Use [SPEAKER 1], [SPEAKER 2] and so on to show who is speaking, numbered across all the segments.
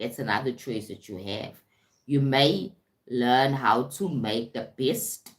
[SPEAKER 1] That's another choice that you have. You may learn how to make the best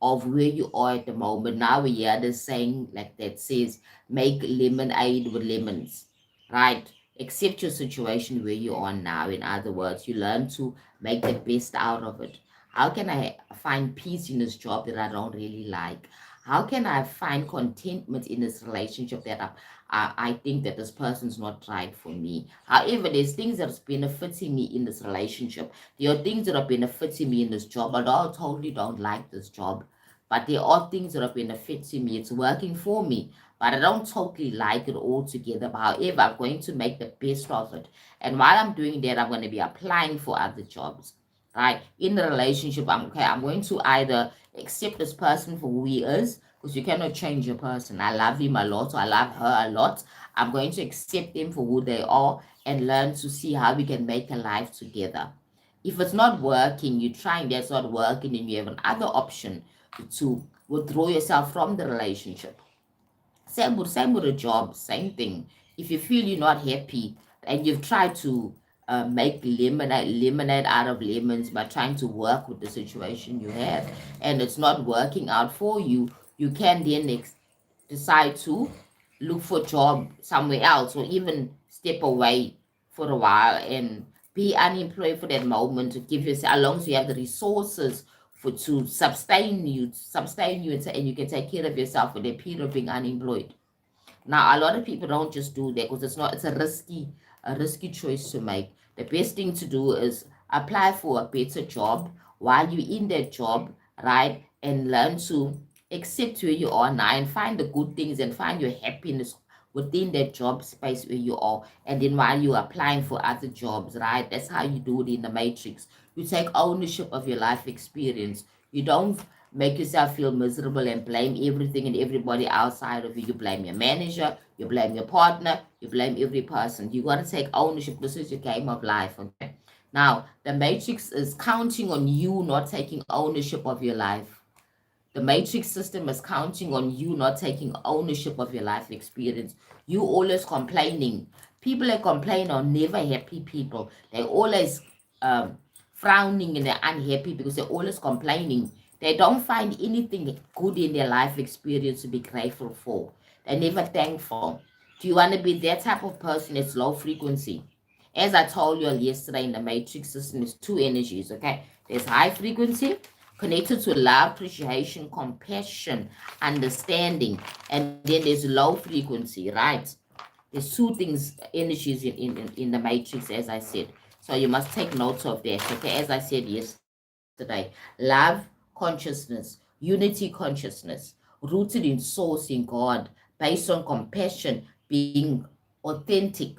[SPEAKER 1] of where you are at the moment. Now we hear the saying like that says, make lemonade with lemons, right? Accept your situation where you are now. In other words, you learn to make the best out of it. How can I find peace in this job that I don't really like? How can I find contentment in this relationship that I think that this person's not right for me? However, there's things that's benefiting me in this relationship. There are things that are benefiting me in this job. I totally don't like this job, but there are things that are benefiting me. It's working for me, but I don't totally like it altogether. But however, I'm going to make the best of it. And while I'm doing that, I'm going to be applying for other jobs. Right? In the relationship, I'm going to either accept this person for who he is, because you cannot change a person. I love him a lot, or I love her a lot. I'm going to accept them for who they are and learn to see how we can make a life together. If it's not working, you're trying, that's not working, and you have another option to withdraw yourself from the relationship. Same with a job, same thing. If you feel you're not happy and you've tried to make lemonade out of lemons by trying to work with the situation you have, and it's not working out for you, you can then decide to look for a job somewhere else, or even step away for a while and be unemployed for that moment, to give yourself, as long as you have the resources for to sustain you, and you can take care of yourself for the period of being unemployed. Now, a lot of people don't just do that because it's a risky choice to make. The best thing to do is apply for a better job while you're in that job, right? And learn to accept where you are now and find the good things and find your happiness within that job space where you are. And then while you're applying for other jobs, right? That's how you do it in the matrix. You take ownership of your life experience. You don't make yourself feel miserable and blame everything and everybody outside of you. You blame your manager, you blame your partner, you blame every person. You got to take ownership. This is your game of life, okay? Now, the matrix is counting on you not taking ownership of your life. The matrix system is counting on you not taking ownership of your life experience. You always complaining. People that complain are never happy people. They're always frowning and they're unhappy because they're always complaining. They don't find anything good in their life experience to be grateful for. They're never thankful. Do you want to be that type of person that's low frequency? As I told you yesterday, in the matrix system, there's two energies, okay? There's high frequency, connected to love, appreciation, compassion, understanding. And then there's low frequency, right? There's two things, energies in the matrix, as I said. So you must take notes of that, okay? As I said yesterday, love consciousness, unity consciousness, rooted in source, in God, based on compassion, being authentic,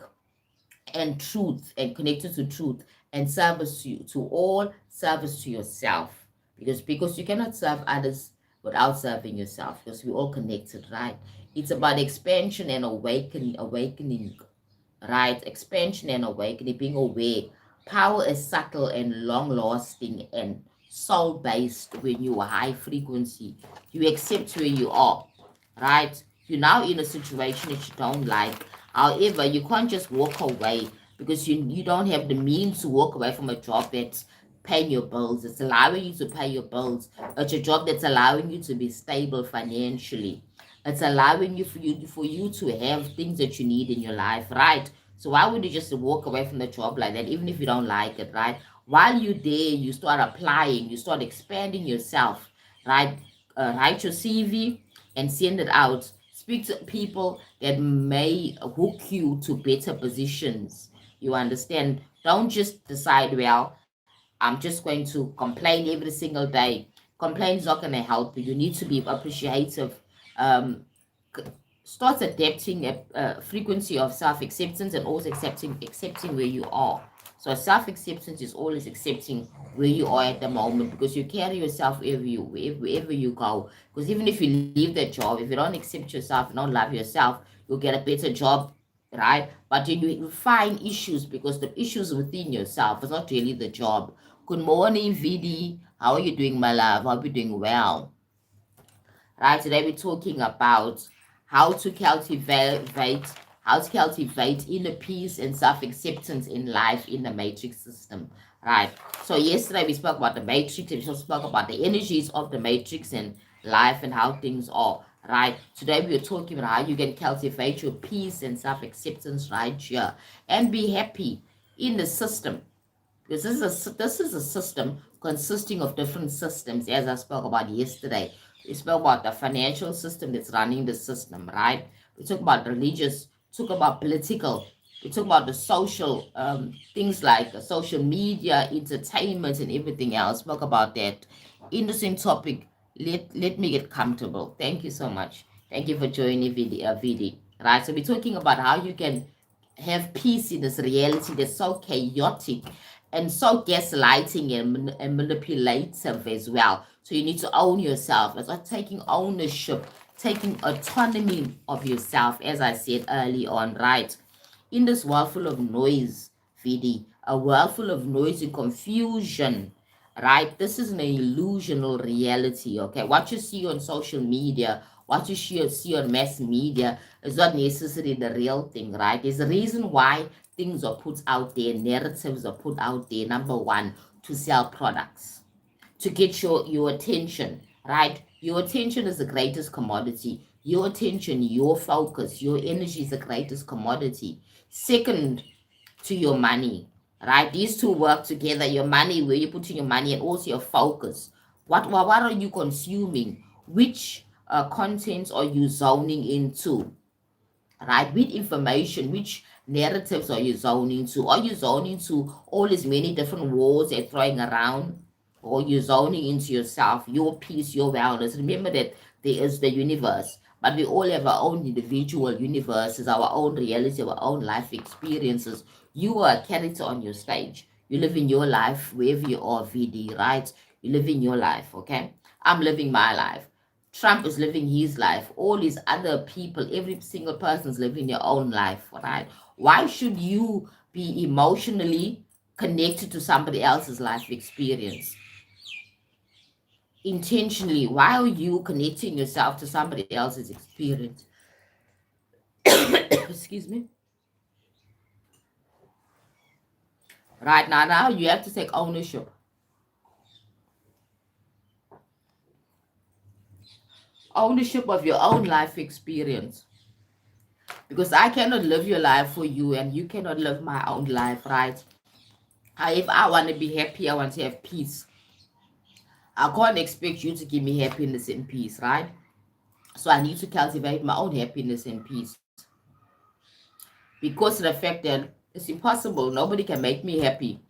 [SPEAKER 1] and truth, and connected to truth, and service to all, service to yourself, because you cannot serve others without serving yourself, because we're all connected, right? It's about expansion and awakening, right? Expansion and awakening, being aware. Power is subtle and long lasting and soul based. When you are high frequency, you accept where you are, right? You're now in a situation that you don't like. However, you can't just walk away, because you don't have the means to walk away from a job that's paying your bills. It's allowing you to pay your bills. It's a job that's allowing you to be stable financially. It's allowing you to have things that you need in your life, right? So why would you just walk away from the job like that, even if you don't like it, right? While you're there, you start applying, you start expanding yourself, right? Write your CV and send it out. Speak to people that may hook you to better positions. You understand? Don't just decide, well, I'm just going to complain every single day. Complaint is not going to help you. You need to be appreciative. Um, Start adapting a frequency of self-acceptance, and also accepting where you are. So self-acceptance is always accepting where you are at the moment, because you carry yourself wherever you go. Because even if you leave that job, if you don't accept yourself, you don't love yourself, you'll get a better job, right? But you find issues, because the issues within yourself. It's not really the job. Good morning, VD. How are you doing, my love? Hope you're doing well. Right, today we're talking about how to cultivate how to cultivate inner peace and self-acceptance in life in the matrix system, right? So yesterday we spoke about the matrix, and we also spoke about the energies of the matrix and life and how things are, right? Today we are talking about how you can cultivate your peace and self-acceptance right here and be happy in the system, because this is a system consisting of different systems, as I spoke about yesterday. We spoke about the financial system that's running the system, right? We talk about religious, talk about political, we talk about the social things like social media, entertainment, and everything else. Spoke about that. Interesting topic. Let me get comfortable. Thank you so much. Thank you for joining VD. Right. So we're talking about how you can have peace in this reality that's so chaotic and so gaslighting and manipulative as well. So you need to own yourself. It's like taking ownership, taking autonomy of yourself, as I said early on, right? In this world full of noise, VD, a world full of noise and confusion, right? This is an illusional reality, okay? What you see on social media, what you see on mass media is not necessarily the real thing, right? There's a reason why things are put out there, narratives are put out there. Number one, to sell products, to get your attention, right? Your attention is the greatest commodity. Your attention, your focus, your energy is the greatest commodity. Second, to your money, right? These two work together. Your money, where you're putting your money, and also your focus. What are you consuming? Which contents are you zoning into? Right? With information, which narratives are you zoning to? Are you zoning to all these many different words they're throwing around? Or you zoning into yourself, your peace, your wellness? Remember that there is the universe, but we all have our own individual universes, our own reality, our own life experiences. You are a character on your stage. You live in your life wherever you are, VD, right? You live in your life, okay? I'm living my life. Trump is living his life. All these other people, every single person is living their own life, right? Why should you be emotionally connected to somebody else's life experience? Intentionally, why are you connecting yourself to somebody else's experience? Excuse me. Right now, you have to take ownership of your own life experience, because I cannot live your life for you and you cannot live my own life, right? If I want to be happy, I want to have peace. I can't expect you to give me happiness and peace, right? So I need to cultivate my own happiness and peace. Because of the fact that it's impossible. Nobody can make me happy.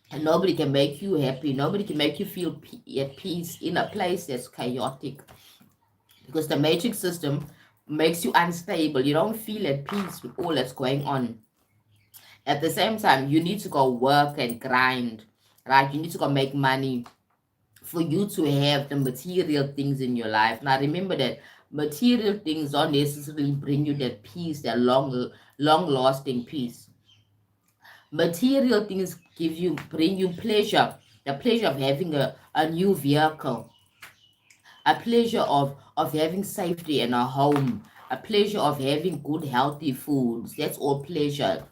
[SPEAKER 1] And nobody can make you happy. Nobody can make you feel at peace in a place that's chaotic. Because the matrix system makes you unstable. You don't feel at peace with all that's going on. At the same time, you need to go work and grind, right? You need to go make money for you to have the material things in your life. Now remember that material things don't necessarily bring you that peace, that long lasting peace. Material things bring you pleasure, the pleasure of having a new vehicle, a pleasure of having safety in a home, a pleasure of having good healthy foods. That's all pleasure.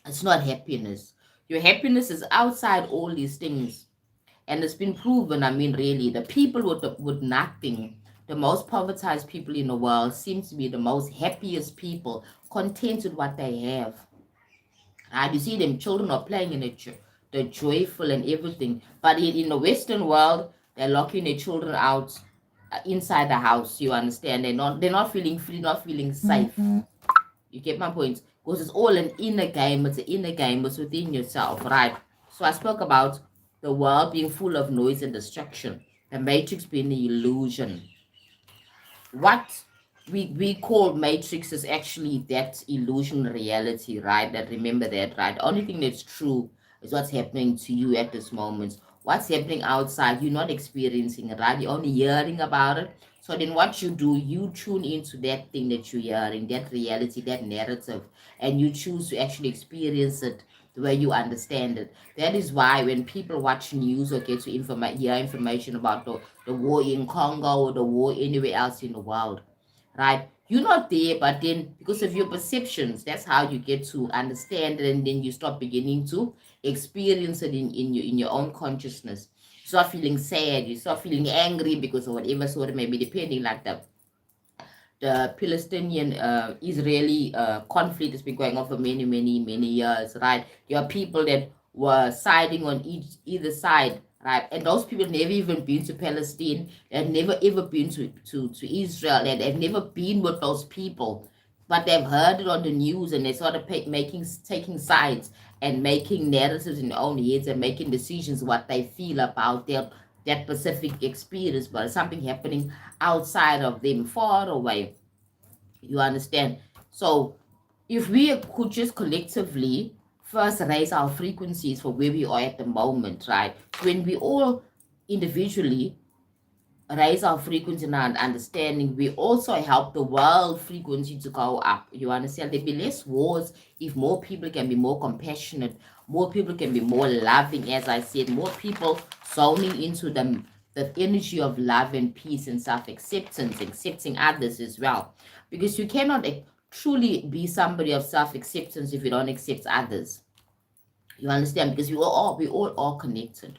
[SPEAKER 1] It's not happiness. Your happiness is outside all these things. And it's been proven, I mean, really, the people with nothing, the most povertized people in the world, seem to be the most happiest people, content with what they have. And you see them children are playing in the joyful and everything. But in the Western world, they're locking their children out inside the house. You understand? They're not feeling free, not feeling safe. You get my point? Because it's all an inner game. It's an inner game. It's within yourself, right? So I spoke about the world being full of noise and distraction. The matrix being the illusion. What we call matrix is actually that illusion reality, right? That, remember that, right? The only thing that's true is what's happening to you at this moment. What's happening outside, you're not experiencing it, right? You're only hearing about it. So then what you do, you tune into that thing that you're hearing, that reality, that narrative, and you choose to actually experience it the way you understand it. That is why when people watch news or get to hear information about the war in Congo or the war anywhere else in the world, right? You're not there, but then because of your perceptions, that's how you get to understand it, and then you start beginning to experience it in your own consciousness. You start feeling sad, you start feeling angry because of whatever sort of maybe depending like the Palestinian Israeli conflict has been going on for many, many, many years, right? You have people that were siding on either side, right? And those people never even been to Palestine, they've never ever been to Israel, and they've never been with those people, but they've heard it on the news and they started taking sides and making narratives in their own heads and making decisions what they feel about that specific experience, but something happening outside of them, far away. You understand? So if we could just collectively first raise our frequencies for where we are at the moment, right? When we all individually raise our frequency and our understanding, we also help the world frequency to go up. You understand? There'll be less wars if more people can be more compassionate, more people can be more loving, as I said, more people zoning into the energy of love and peace and self-acceptance, accepting others as well. Because you cannot truly be somebody of self-acceptance if you don't accept others. You understand? Because we all are connected,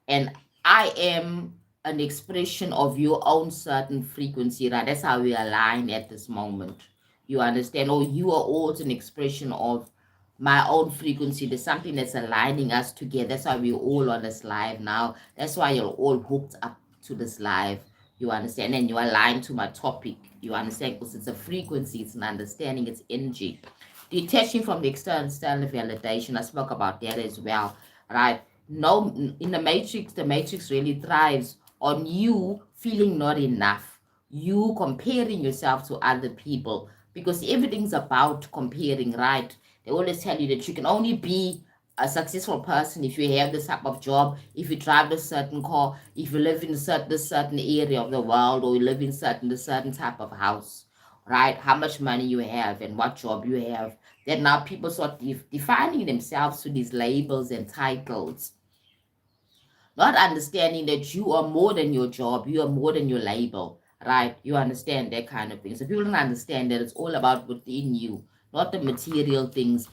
[SPEAKER 1] and I am an expression of your own certain frequency, right? That's how we align at this moment. You understand? Or you are also an expression of my own frequency. There's something that's aligning us together. That's why we're all on this live now. That's why you're all hooked up to this live. You understand? And you align to my topic. You understand? Because it's a frequency, it's an understanding, it's energy. Detaching from the external validation. I spoke about that as well, right? No, in the matrix really thrives on you feeling not enough, you comparing yourself to other people, because everything's about comparing, right? They always tell you that you can only be a successful person if you have this type of job, if you drive a certain car, if you live in a certain area of the world, or you live in a certain type of house, right? How much money you have and what job you have. Then now people start defining themselves to these labels and titles, not understanding that you are more than your job, you are more than your label, right? You understand that kind of thing. So people don't understand that it's all about within you, not the material things.